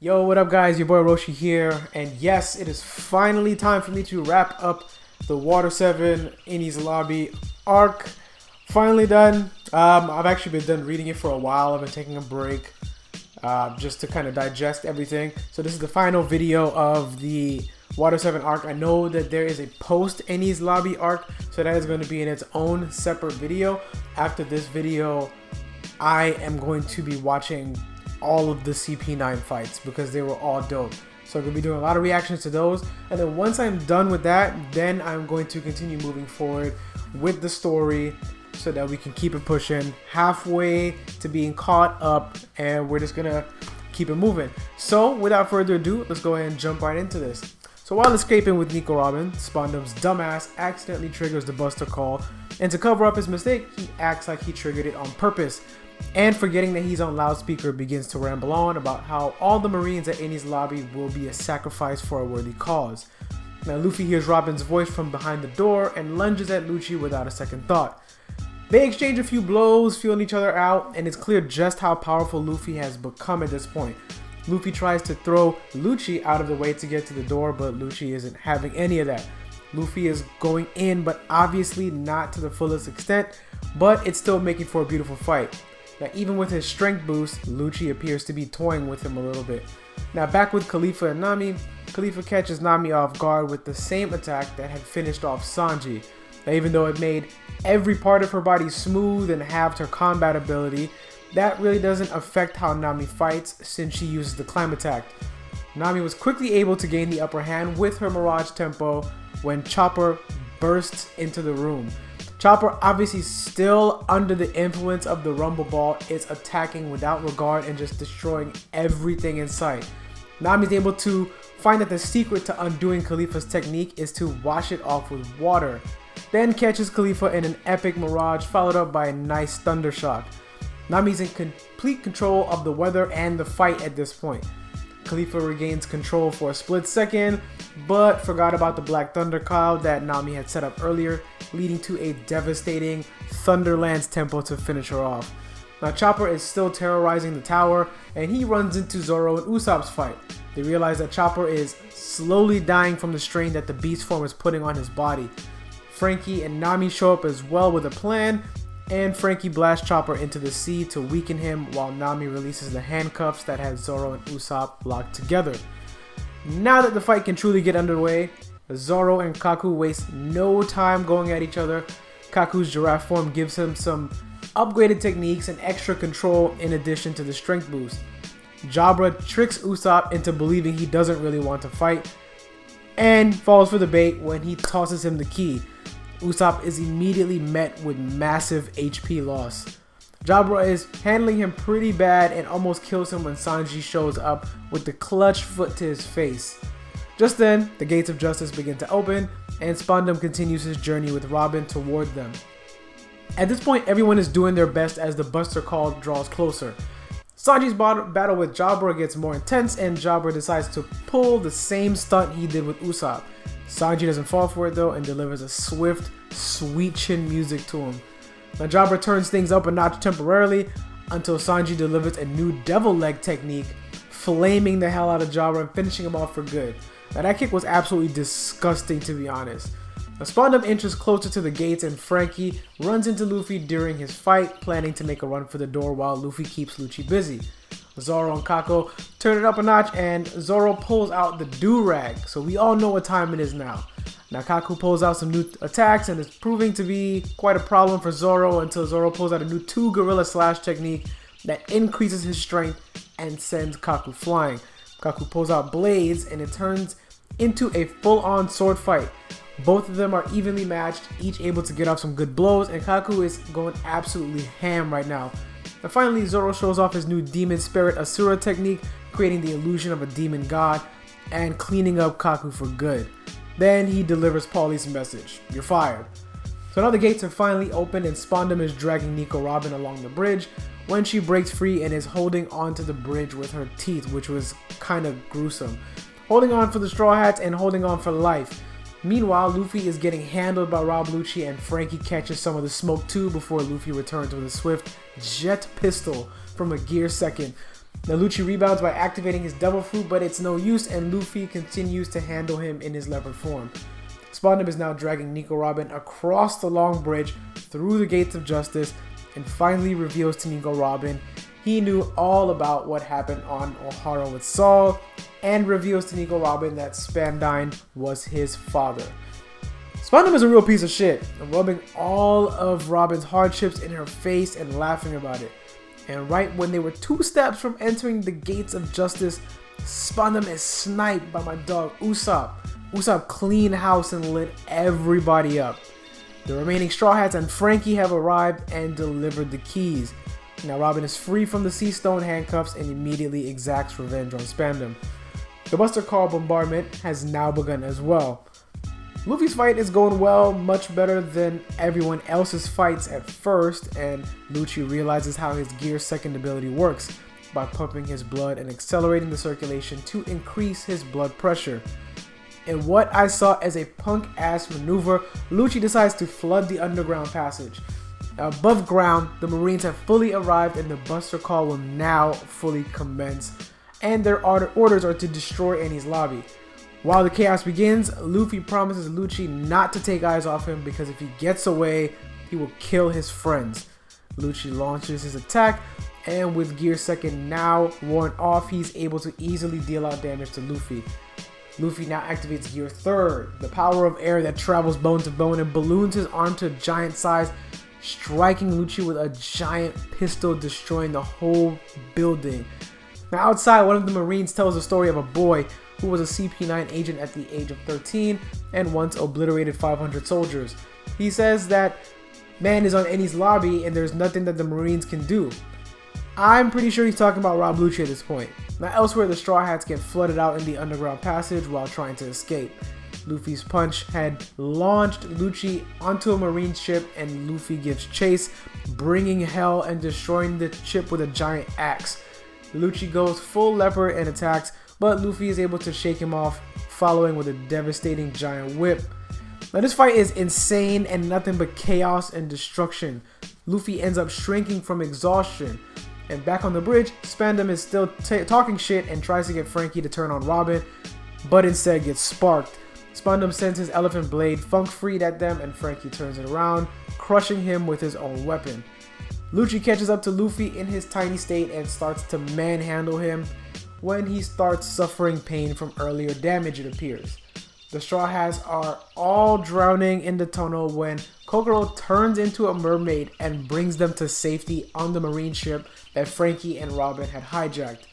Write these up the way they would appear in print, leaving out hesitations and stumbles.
Yo, what up guys, your boy Roshi here, and yes, it is finally time for me to wrap up the Water 7 Enies Lobby arc. Finally done. I've actually been done reading it for a while. I've been taking a break just to kind of digest everything. So this is the final video of the Water 7 arc. I know that there is a post Enies Lobby arc, so that is going to be in its own separate video. After this video, I am going to be watching all of the CP9 fights because they were all dope. So I'm going to be doing a lot of reactions to those, and then once I'm done with that, then I'm going to continue moving forward with the story so that we can keep it pushing halfway to being caught up, and we're just gonna keep it moving. So without further ado, let's go ahead and jump right into this. So while escaping with Nico Robin, Spondum's dumbass accidentally triggers the Buster Call, and to cover up his mistake, he acts like he triggered it on purpose. And forgetting that he's on loudspeaker, begins to ramble on about how all the Marines at Enies Lobby will be a sacrifice for a worthy cause. Now Luffy hears Robin's voice from behind the door and lunges at Lucci without a second thought. They exchange a few blows, feeling each other out, and it's clear just how powerful Luffy has become at this point. Luffy tries to throw Lucci out of the way to get to the door, but Lucci isn't having any of that. Luffy is going in, but obviously not to the fullest extent, but it's still making for a beautiful fight. Now, even with his strength boost, Lucci appears to be toying with him a little bit. Now, back with Khalifa and Nami, Khalifa catches Nami off guard with the same attack that had finished off Sanji. Now, even though it made every part of her body smooth and halved her combat ability, that really doesn't affect how Nami fights since she uses the climb attack. Nami was quickly able to gain the upper hand with her Mirage tempo when Chopper bursts into the room. Chopper, obviously still under the influence of the Rumble Ball, is attacking without regard and just destroying everything in sight. Nami's able to find that the secret to undoing Khalifa's technique is to wash it off with water, then catches Khalifa in an epic Mirage followed up by a nice Thunder Shock. Nami's in complete control of the weather and the fight at this point. Khalifa regains control for a split second, but forgot about the Black Thunder Cloud that Nami had set up earlier, leading to a devastating Thunderlands tempo to finish her off. Now Chopper is still terrorizing the tower, and he runs into Zoro and Usopp's fight. They realize that Chopper is slowly dying from the strain that the beast form is putting on his body. Frankie and Nami show up as well with a plan, and Frankie blasts Chopper into the sea to weaken him while Nami releases the handcuffs that had Zoro and Usopp locked together. Now that the fight can truly get underway, Zoro and Kaku waste no time going at each other. Kaku's giraffe form gives him some upgraded techniques and extra control in addition to the strength boost. Jabra tricks Usopp into believing he doesn't really want to fight and falls for the bait when he tosses him the key. Usopp is immediately met with massive HP loss. Jabra is handling him pretty bad and almost kills him when Sanji shows up with the clutch foot to his face. Just then, the gates of justice begin to open, and Spondum continues his journey with Robin toward them. At this point, everyone is doing their best as the Buster Call draws closer. Sanji's battle with Jabra gets more intense, and Jabra decides to pull the same stunt he did with Usopp. Sanji doesn't fall for it though and delivers a swift, sweet chin music to him. Now Jabra turns things up a notch temporarily until Sanji delivers a new devil leg technique, flaming the hell out of Jabra and finishing him off for good. Now that kick was absolutely disgusting, to be honest. Now Spondum inches closer to the gates and Frankie runs into Luffy during his fight, planning to make a run for the door while Luffy keeps Lucci busy. Zoro and Kako turn it up a notch and Zoro pulls out the do-rag, so we all know what time it is now. Now Kaku pulls out some new attacks and it's proving to be quite a problem for Zoro until Zoro pulls out a new 2 Gorilla Slash technique that increases his strength and sends Kaku flying. Kaku pulls out blades and it turns into a full-on sword fight. Both of them are evenly matched, each able to get off some good blows, and Kaku is going absolutely ham right now. And finally, Zoro shows off his new Demon Spirit Asura technique, creating the illusion of a demon god and cleaning up Kaku for good. Then he delivers Paulie's message: "You're fired." So now the gates are finally open and Spondum is dragging Nico Robin along the bridge when she breaks free and is holding onto the bridge with her teeth, which was kind of gruesome. Holding on for the Straw Hats and holding on for life. Meanwhile, Luffy is getting handled by Rob Lucci and Frankie catches some of the smoke too before Luffy returns with a swift jet pistol from a gear second. Now Lucci rebounds by activating his Devil Fruit, but it's no use, and Luffy continues to handle him in his leopard form. Spandam is now dragging Nico Robin across the long bridge through the gates of justice and finally reveals to Nico Robin he knew all about what happened on Ohara with Saul, and reveals to Nico Robin that Spandine was his father. Spandam is a real piece of shit, rubbing all of Robin's hardships in her face and laughing about it. And right when they were 2 steps from entering the gates of justice, Spandam is sniped by my dog Usopp. Usopp cleaned house and lit everybody up. The remaining Straw Hats and Frankie have arrived and delivered the keys. Now Robin is free from the Sea Stone handcuffs and immediately exacts revenge on Spandam. The Buster Call bombardment has now begun as well. Luffy's fight is going well, much better than everyone else's fights at first, and Lucci realizes how his Gear's second ability works by pumping his blood and accelerating the circulation to increase his blood pressure. In what I saw as a punk-ass maneuver, Lucci decides to flood the underground passage. Now, above ground, the Marines have fully arrived and the Buster Call will now fully commence, and their orders are to destroy Enies Lobby. While the chaos begins, Luffy promises Lucci not to take eyes off him because if he gets away, he will kill his friends. Lucci launches his attack, and with Gear Second now worn off, he's able to easily deal out damage to Luffy. Luffy now activates Gear Third, the power of air that travels bone to bone and balloons his arm to giant size, striking Lucci with a giant pistol, destroying the whole building. Now outside, one of the Marines tells the story of a boy who was a CP9 agent at the age of 13 and once obliterated 500 soldiers. He says that man is on Enies Lobby and there's nothing that the Marines can do. I'm pretty sure he's talking about Rob Lucci at this point. Now elsewhere, the Straw Hats get flooded out in the underground passage while trying to escape. Luffy's punch had launched Lucci onto a Marine ship and Luffy gives chase, bringing hell and destroying the ship with a giant axe. Lucci goes full leopard and attacks, but Luffy is able to shake him off, following with a devastating giant whip. Now this fight is insane and nothing but chaos and destruction. Luffy ends up shrinking from exhaustion. And back on the bridge, Spandam is still talking shit and tries to get Frankie to turn on Robin, but instead gets sparked. Spandam sends his elephant blade Funk Freed at them and Frankie turns it around, crushing him with his own weapon. Lucci catches up to Luffy in his tiny state and starts to manhandle him when he starts suffering pain from earlier damage, it appears. The Straw Hats are all drowning in the tunnel when Kokoro turns into a mermaid and brings them to safety on the Marine ship that Frankie and Robin had hijacked.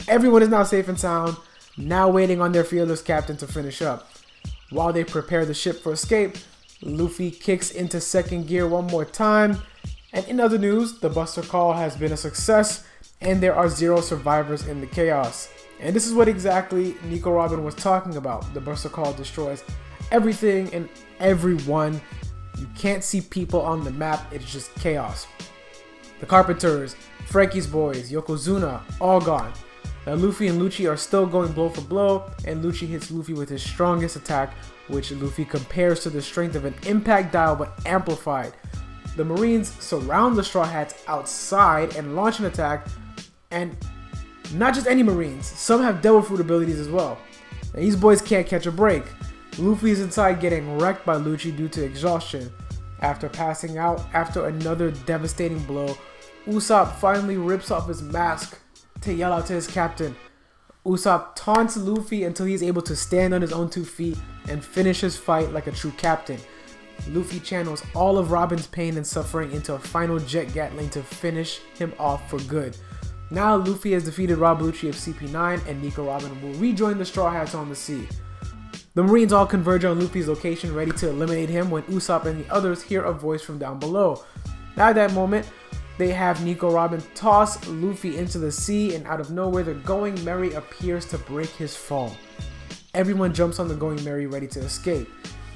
Everyone is now safe and sound, now waiting on their fearless captain to finish up. While they prepare the ship for escape, Luffy kicks into second gear one more time. And in other news, the Buster Call has been a success and there are 0 survivors in the chaos. And this is what exactly Nico Robin was talking about. The Buster Call destroys everything and everyone. You can't see people on the map, it's just chaos. The Carpenters, Frankie's boys, Yokozuna, all gone. Now Luffy and Lucci are still going blow for blow, and Lucci hits Luffy with his strongest attack, which Luffy compares to the strength of an impact dial but amplified. The Marines surround the Straw Hats outside and launch an attack, and not just any Marines, some have Devil Fruit abilities as well. Now, these boys can't catch a break. Luffy is inside getting wrecked by Lucci due to exhaustion. After passing out after another devastating blow, Usopp finally rips off his mask to yell out to his captain. Usopp taunts Luffy until he's able to stand on his own 2 feet and finish his fight like a true captain. Luffy channels all of Robin's pain and suffering into a final jet gatling to finish him off for good. Now Luffy has defeated Rob Lucci of CP9 and Nico Robin will rejoin the Straw Hats on the sea. The Marines all converge on Luffy's location ready to eliminate him when Usopp and the others hear a voice from down below. Now at that moment, they have Nico Robin toss Luffy into the sea and out of nowhere the Going Merry appears to break his fall. Everyone jumps on the Going Merry ready to escape.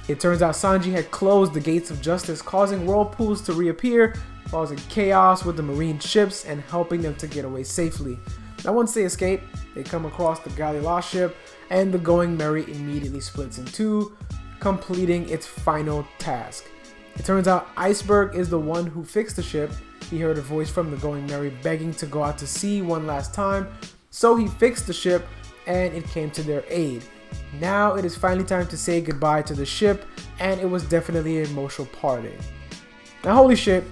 It turns out Sanji had closed the gates of justice, causing whirlpools to reappear, causing chaos with the Marine ships and helping them to get away safely. Now once they escape, they come across the Galila ship and the Going Merry immediately splits in 2, completing its final task. It turns out Iceberg is the one who fixed the ship he heard a voice from the Going Merry begging to go out to sea one last time, so he fixed the ship and it came to their aid. Now it is finally time to say goodbye to the ship, and it was definitely an emotional parting. Now holy shit,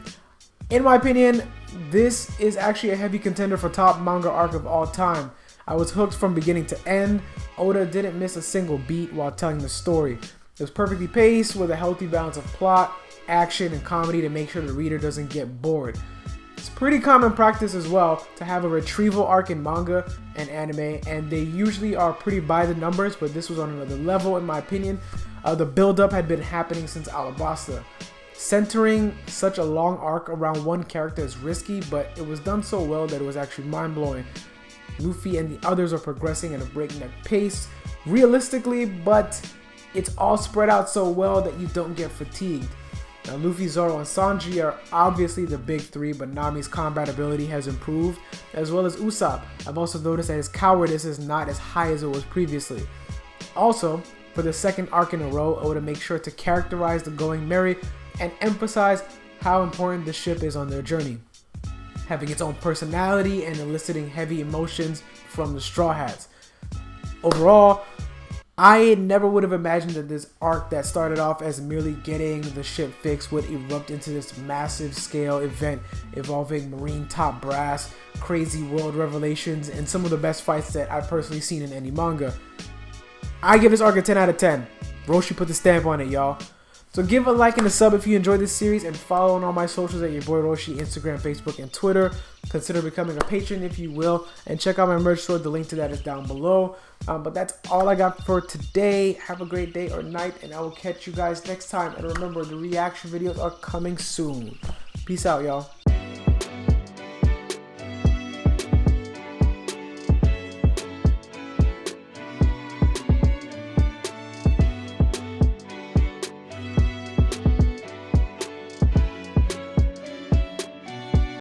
in my opinion, this is actually a heavy contender for top manga arc of all time. I was hooked from beginning to end. Oda didn't miss a single beat while telling the story. It was perfectly paced with a healthy balance of plot, action, and comedy to make sure the reader doesn't get bored. It's pretty common practice as well to have a retrieval arc in manga and anime, and they usually are pretty by the numbers, but this was on another level in my opinion. The build-up had been happening since Alabasta. Centering such a long arc around one character is risky, but it was done so well that it was actually mind-blowing. Luffy and the others are progressing at a breakneck pace, realistically, but it's all spread out so well that you don't get fatigued. Now Luffy, Zoro, and Sanji are obviously the big three, but Nami's combat ability has improved, as well as Usopp. I've also noticed that his cowardice is not as high as it was previously. Also, for the second arc in a row, Oda makes sure to characterize the Going Merry and emphasize how important the ship is on their journey, having its own personality and eliciting heavy emotions from the Straw Hats. Overall, I never would have imagined that this arc that started off as merely getting the ship fixed would erupt into this massive scale event involving marine top brass, crazy world revelations, and some of the best fights that I've personally seen in any manga. I give this arc a 10 out of 10. Roshi put the stamp on it, y'all. So give a like and a sub if you enjoyed this series, and follow on all my socials at YaBoyRoshi, Instagram, Facebook, and Twitter. Consider becoming a patron if you will, and check out my merch store. The link to that is down below. But that's all I got for today. Have a great day or night, and I will catch you guys next time. And remember, the reaction videos are coming soon. Peace out, y'all.